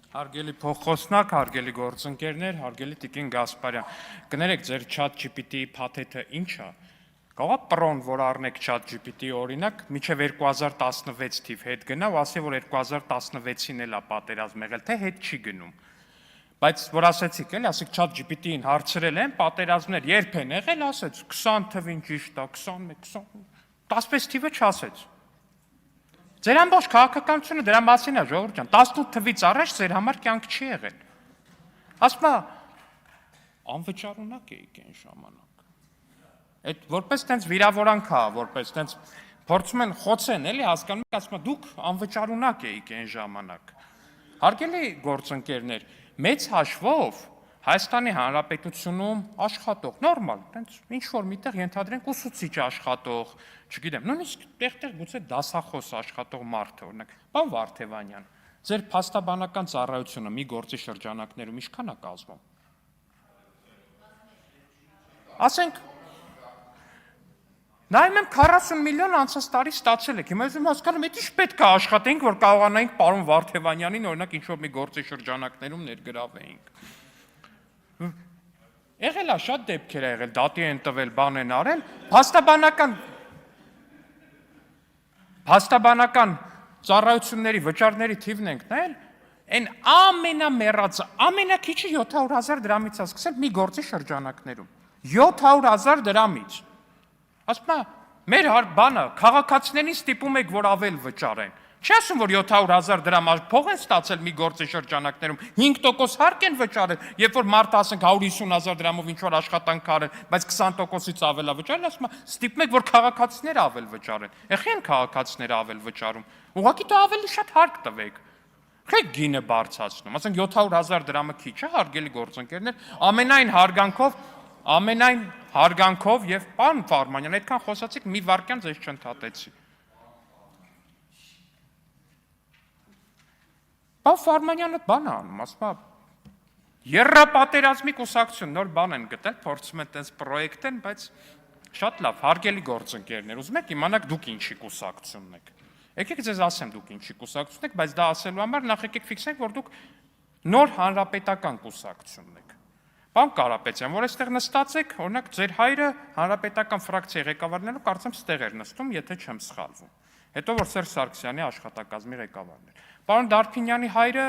Հարգելի փոխխոսնակ, հարգելի գործընկերներ, հարգելի Տիկին Գասպարյան, կներեք ձեր ChatGPT-ի փաթեթը ինչ է։ Կարող է պրոն, որ առնեք ChatGPT-ի օրինակ, մինչև 2016 թիվ հետ գնա ու ասի, որ 2016-ին էլ է պատերազմ եղել, թե հետ չի գնում։ Բայց որ ասեցիք էլի, ասեք ChatGPT-ին հարցրել են, պատերազմներ երբ են եղել, ասեց 20 թվին ճիշտ է, 21, 20, 16 թիվը չասեց։ Ձեր ամբողջ քաղաքականությունը դրա մասին է, ժողովուրդ ջան, 18 թվից առաջ ձեր համար կյանք չի եղել։ Ասում է, անվճարունակ էիք այն ժամանակ։ Այդ որպես տենց վիրավորանք է, որպես տենց փորձում են խոցեն, էլի հասկանում եք, ասում է, դուք անվճարունակ էիք այն ժամանակ։ Հարգելի գործընկերներ, մեծ հաշվով Հայաստանի Հանրապետությունում աշխատող, նորմալ, տենց ինչ-որ միտեղ ենթադրենք ուսուցիչ աշխատող, չգիտեմ, նույնիսկ տեղ-տեղ գուցե դասախոս աշխատող մարդ է, օրինակ, պարոն Վարդևանյան, ձեր փաստաբանական ծառայությունը մի գործի շրջանակներում ինչքան է կազմում։ Ասենք, նայում եմ 40 միլիոն անցած տարի ստացել եք, հիմա ես հասկանում եմ, ինչ պետք է աշխատենք, որ կարողանայինք պարոն Վարդևանյանին, օրինակ, ինչ-որ մի գործի շրջանակներում ներգրավեինք։ Եղել է շատ դեպքեր է եղել, դատի են տվել, բան են արել, փաստաբանական ծառայությունների վճարների թիվն ենք նայել, այն ամենամեռածը, ամենակիչը 700,000 դրամից է սկսել մի գործի շրջանակներում, 700,000 դրամից, ասում է, մեր բանը, քաղաքացիներին ստիպում եք, որ ավել վճարեն, չի ասում, որ 700,000 դրամ փող են ստացել մի գործի շրջանակներում, 5% հարկ են վճարել, երբ որ մարդը ասենք 150,000 դրամով ինչ-որ աշխատանք արել, բայց 20%-ից ավել է վճարել, ասում է, ստիպում եք, որ քաղաքացիները ավել վճարեն։ Եղի են քաղաքացիները ավել վճարում։ Ուղղակի դա ավելի շատ հարկ տվեք։ Խեք գինը բարձրացնում, ասենք 700,000 դրամը քիչ է, հարգելի գործընկերներ, ամենայն հարգանքով եւ պարոն Ֆարմանյան, այդքան խոսացիք, մի վարքյան ձեզ չընդհատեցի։ Պարոն Ֆարմանյանը բան է անում, ասում է, եռապատերազմի կուսակցություն, նոր բան են գտել, փորձում են տես պրոյեկտ են, բայց շատ լավ, հարգելի գործընկերներ, ուզում եք իմանաք դուք ինչի կուսակցությունն եք։ Եկեք ձեզ ասեմ դուք ինչի կուսակցություն եք, բայց դա ասելու համար նախ եկեք ֆիքսենք, որ դուք նոր հանրապետական կուսակցությունն եք։ Պարոն Կարապետյան, որ այստեղ նստած եք, օրինակ ձեր հայրը հանրապետական ֆրակցիայի ղեկավարներով կարծեմ ստեղ էր նստում, եթե չեմ սխալվում։ Հետո որ Սերժ Սարգսյանի աշխատակազմի ղեկավարն էր։ Պարոն Դարփինյանի հայրը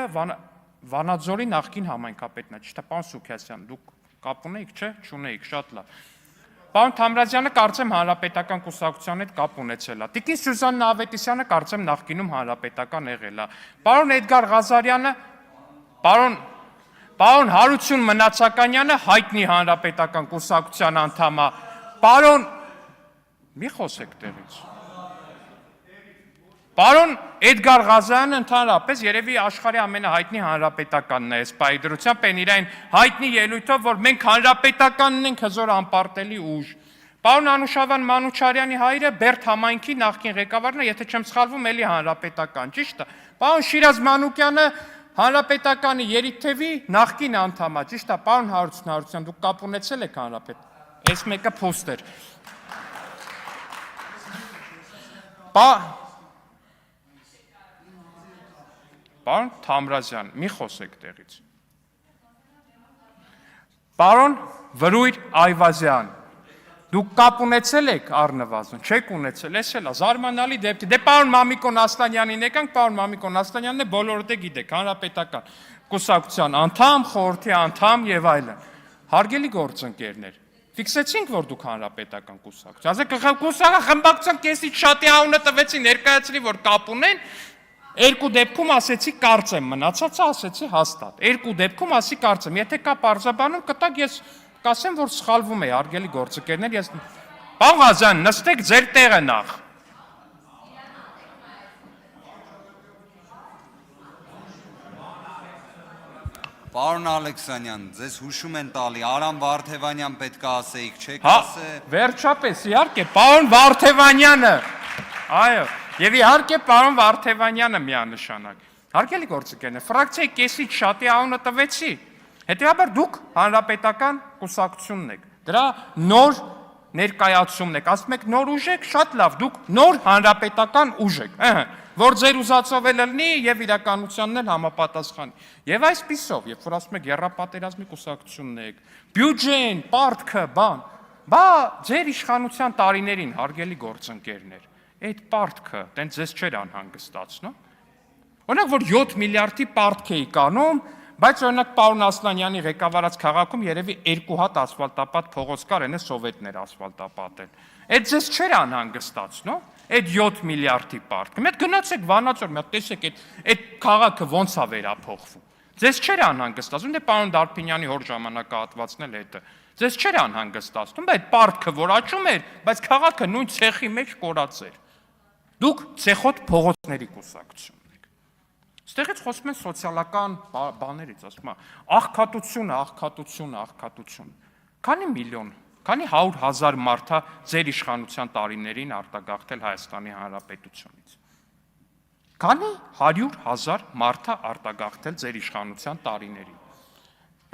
Վանաձորի նախկին համայնքապետն է, ճիշտ է, պարոն Սուքիասյան, դուք կապ ունեիք, չէ՞, չունեիք, շատ լավ։ Պարոն Թամրազյանը կարծեմ հանրապետական կուսակցության հետ կապ ունեցել է։ Տիկին Սյուզան Ավետիսյանը կարծեմ նախկինում հանրապետական եղել է։ Պարոն Էդգար Ղազարյանը, պարոն Հարություն Մնացականյանը հայտնի հանրապետական կուսակցության անդամ է։ Պարոն մի խոսեք տեղից։ Պարոն Էդգար Ղազարյանը ընդհանրապես երևի աշխարհի ամենահայտնի հանրապետականն է, սպայի դրությամբ են իրեն հայտնի ելույթով, որ մենք հանրապետականն ենք հզոր անպարտելի ուժ։ Պարոն Անուշավան Մանուչարյանի հայրը Բերդ համայնքի նախկին ղեկավարն է, եթե չեմ սխալվում, էլի հանրապետական, ճիշտ է։ Պարոն Շիրազ Մանուկյանը հանրապետականի Երիթևի նախկին անդամ է, ճիշտ է, պարոն Հարություն, դուք կապ ունեցել եք հանրապետ։ Այս մեկը փոստ էր։ Պարոն Թամրազյան, մի խոսեք տեղից։ Պարոն Վրույր Այվազյան, դուք կապ ունեցել եք առնվազն, չեք ունեցել, ես էլ է, զարմանալի դեպքի, դե պարոն Մամիկոն Ասլանյանին եկանք, պարոն Մամիկոն Ասլանյանն է բոլորդ է գիտեք, հանրապետական կուսակցության անդամ, խորհրդի անդամ եւ այլն։ Հարգելի գործընկերներ, ֆիքսեցինք, որ դուք հանրապետական կուսակցություն, ասեք կուսակցության խմբակցության կեսից շատի անունը տվեցի, ներկայացրի, որ կապ ունեն, երկու դեպքում ասեցի կարծեմ, մնացածը ասեցի հաստատ, երկու դեպքում ասի կարծեմ, եթե կա պարզաբանում կտակ ես կասեմ, որ սխալվում է, հարգելի գործընկերներ, ես պարոն Ղազարյան, նստեք ձեր տեղը նախ։ Պարոն Ալեքսանյան, ձեզ հուշում են տալի, Արամ Վարդևանյան պետք է ասեիք, չեք ասե։ Վերջապես, իհարկե, պարոն Վարդևանյանը, այո, եւ իհարկե պարոն Վարդևանյանը միանշանակ։ Հարգելի գործընկերներ, ֆրակցիայի կեսից շատի անունը տվեցի, հետեւաբար դուք հանրապետական կուսակցությունն եք, դրա նոր ներկայացումն եք, ասում եք նոր ուժ եք, շատ լավ, դուք նոր հանրապետական ուժ եք, որ ձեր ուզածով էլ լինի եւ իրականությանն էլ համապատասխանի։ Եվ այսպիսով, երբ որ ասում եք եռապատերազմի կուսակցությունն եք, բյուջեն, պարտքը, բա ձեր իշխանության տարիներին հարգելի գործընկերներ, այդ պարտքը տենց ձեզ չէր անհանգստացնում։ Օրինակ, որ 7 միլիարդի պարտք էի կանում, բայց օրինակ պարոն Ասլանյանի ղեկավարած քաղաքում երևի 2 հատ ասֆալտապատ փողոց կար, այնը սովետներ ասֆալտապատել։ Այդ ձեզ չէր անհանգստացնում, այդ 7 միլիարդի պարտքը։ Մի հատ գնացեք Վանաձոր, մի հատ տեսեք այդ քաղաքը ոնց է վերափոխվում։ Ձեզ չէր անհանգստացնում, դե պարոն Դարփինյանի հոր ժամանակահատվածն էլ հետը։ Ձեզ չէր անհանգստացնում, բայց այդ պարտքը որ աճում էր, բայց քաղաքը նույն ցեխի մեջ կորած էր։ Դուք ցեխոտ փողոցների կուսակցություն։ Ստեղից խոսում են սոցիալական բաներից, ասում են, աղքատությունը։ Քանի միլիոն, քանի 100,000 մարդ է ձեր իշխանության տարիներին արտագաղթել Հայաստանի Հանրապետությունից։ Քանի 100,000 մարդ է արտագաղթել ձեր իշխանության տարիներին։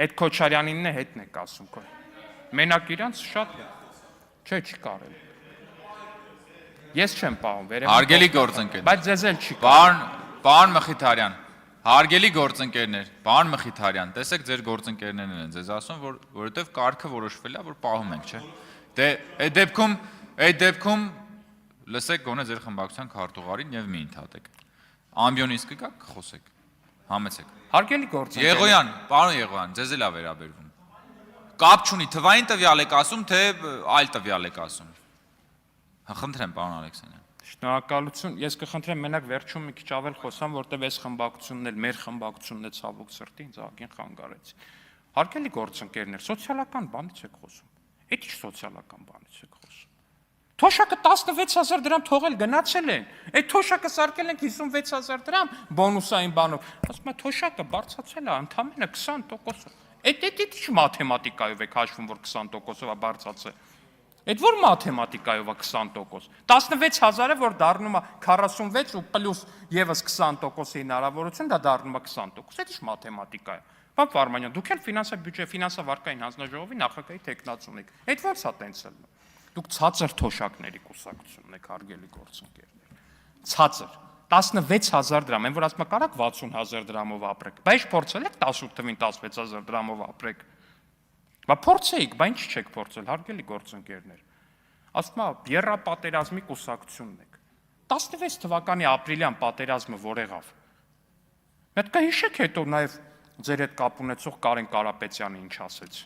Այդ Քոչարյանինն է հետն եք ասում քո։ Մենակ իրանց շատ չէ, չի կարելի։ Ես չեմ պահում, վերեմ։ Հարգելի գործընկերներ։ Բայց ձեզ էլ չի կարելի։ Պարոն Մխիթարյան, հարգելի գործընկերներ, պարոն Մխիթարյան, տեսեք ձեր գործընկերներն են ձեզ ասում, որովհետև կարգը որոշվել է, որ պահում ենք, չէ՞։ Դե այդ դեպքում լսեք գոնե ձեր խմբակցության քարտուղարին եւ մի ընդհատեք։ Ամբիոնից կգաք, կխոսեք։ Համեցեք։ Հարգելի գործընկերներ։ Եղոյան, պարոն Եղոյան, ձեզ էլ է վերաբերվում։ Կապ չունի, թվային տվյալ եք ասում, թե այլ տվյալ եք ասում։ Խնդրեմ, պարոն Ալեքսանյան։ Շնորհակալություն, ես կխնդրեմ մենակ վերջում մի քիչ ավել խոսամ, որտեվ այս խմբակցությունն էլ մեր խմբակցությունն է ցավոք սրտի ինձ ագին խանգարեցին։ Հարգելի գործընկերներ, սոցիալական բանից եք խոսում։ Այդ ի՞նչ սոցիալական բանից եք խոսում։ Թոշակը 16000 դրամ թողել գնացել են։ Այդ թոշակը սարքել ենք 56000 դրամ բոնուսային բանով։ Ասում եմ թոշակը բարձրացել է ընդամենը 20%-ով։ Այդ ի՞նչ մաթեմատիկայով եք հաշվում, որ 20%-ով է բարձրացել։ Այդ որ մաթեմատիկայով է 20%։ 16000-ը որ դառնում է 46 ու պլյուս եւս 20%-ի հնարավորություն, դա դառնում է 20%։ Այդ ի՞նչ մաթեմատիկա է։ Պարոն Վարմանյան, դուք էլ ֆինանսավարկային հանձնաժողովի նախագահի տեխնացու եք։ Այդ ո՞նց է տենց ելնում։ Դուք ցածր թոշակների կուսակցությունն եք, հարգելի գործընկերներ։ Ցածր 16000 դրամ, այն որ ասում է կարակ 60000 դրամով ապրեք։ Բայց փորձել եք 18 թվին 16000 դրամով ապրեք։ Բա փորձեիք, բա ինչ չեք փորձել, հարգելի գործընկերներ։ Ասում է եռապատերազմի կուսակցությունն եք։ 16 թվականի ապրիլյան պատերազմը որ եղավ։ Մեկ կհիշեք հետո նաև ձեր հետ կապ ունեցող Կարեն Կարապետյանը ինչ ասեց։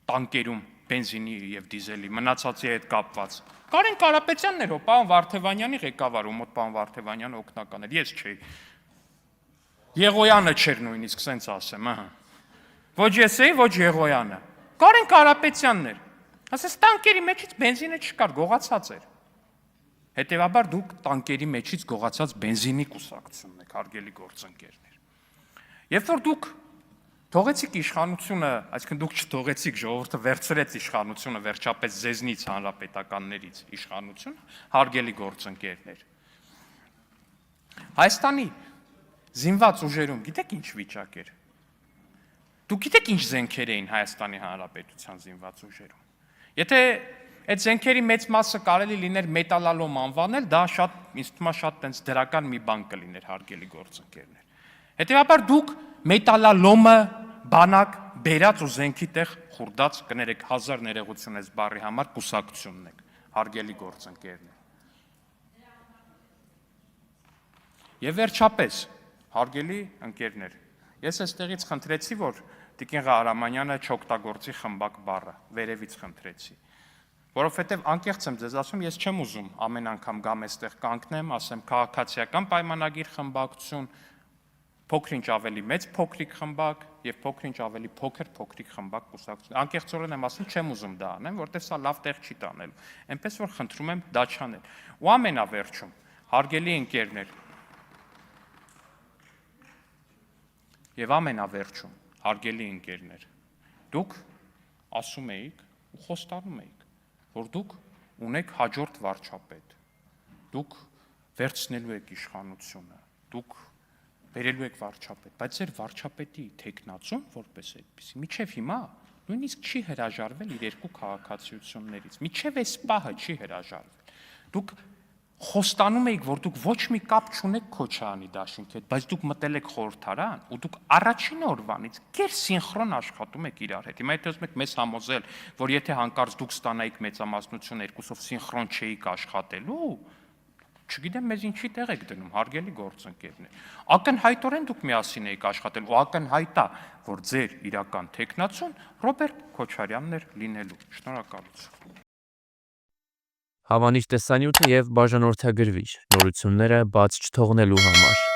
Տանկերում բենզինի եւ դիզելի մնացածի հետ կապված։ Կարեն Կարապետյանն էր, պարոն Վարդևանյանի ղեկավար, ու մոտ պարոն Վարդևանյանը օգնական էր, ես չէի։ Եղոյանը չէր նույնիսկ, սենց ասեմ, ահա։ Ոչ ես էի, ոչ Եղոյանը։ Կարեն Կարապետյանն էր։ Ասես տանկերի մեջից բենզինը չկար, գողացած էր։ Հետևաբար դուք տանկերի մեջից գողացած բենզինի կուսակցությունն եք, հարգելի գործընկերներ։ Երբ որ դուք թողեցիք իշխանությունը, այսինքն դուք չթողեցիք, ժողովուրդը վերցրեց իշխանությունը վերջապես ձեզնից հանրապետականներից իշխանությունը, հարգելի գործընկերներ։ Հայաստանի զինված ուժերում գիտեք ինչ վիճակ էր։ Դուք գիտեք ինչ զենքեր էին Հայաստանի Հանրապետության զինված ուժերում։ Եթե այդ զենքերի մեծ մասը կարելի լիներ մետալալոմ անվանել, դա շատ, ինձ թվում է շատ տենց դրական մի բան կլիներ, հարգելի գործընկերներ։ Հետևաբար դուք մետալալոմը բանակ բերած ու զենքի տեղ խուրդած կներեք 1000 ներողություն այս բառի համար կուսակցությունն եք, հարգելի գործընկերներ։ Եվ վերջապես, հարգելի ընկերներ, ես այստեղից խնդրեցի, որ Տիկին Ղահարամանյանը չօգտագործի խմբակ բառը, վերևից խնդրեցի։ Որովհետև անկեղծ եմ ձեզ ասում, ես չեմ ուզում ամեն անգամ գամ այստեղ կանգնեմ, ասեմ քաղաքացիական պայմանագիր խմբակցություն, փոքր-ինչ ավելի մեծ փոքրիկ խմբակ եւ փոքր-ինչ ավելի փոքրիկ խմբակ կուսակցություն։ Անկեղծորեն եմ ասում, չեմ ուզում դա անեմ, որտեղ սա լավ տեղ չի տանելու։ Էնպես որ խնդրում եմ դա չանել։ Ու ամենավերջում, հարգելի ընկերներ, եւ ամենավերջում, հարգելի ընկերներ, դուք ասում էիք ու խոստանում էիք, որ դուք ունեք հաջորդ վարչապետ, դուք վերցնելու եք իշխանությունը, դուք բերելու եք վարչապետ, բայց ձեր վարչապետի թեկնածուն որպես այդպիսի, միջև հիմա նույնիսկ չի հրաժարվել իր երկու քաղաքացիություններից, միջև այս պահը չի հրաժարվել։ Դուք խոստանում եք, որ դուք ոչ մի կապ չունեք Քոչարյանի դաշինքի հետ, բայց դուք մտել եք խորհրդարան ու դուք առաջին օրվանից գերսինխրոն աշխատում եք իրար հետ։ Հիմա եթե ուզում եք մեզ համոզել, որ եթե հանկարծ դուք ստանայիք մեծամասնություն երկուսով սինխրոն չէիք աշխատելու, չգիտեմ մեզ ինչի տեղ եք դնում, հարգելի գործընկերներ։ Ակնհայտորեն դուք միասին եք աշխատել ու ակնհայտ է, որ ձեր իրական տեխնացուն Ռոբերտ Քոչարյանն էր լինելու։ Շնորհակալություն։ Հավանիշ տեսանյութը եւ բաժանորդագրվիչ նորությունները բաց չթողնելու համար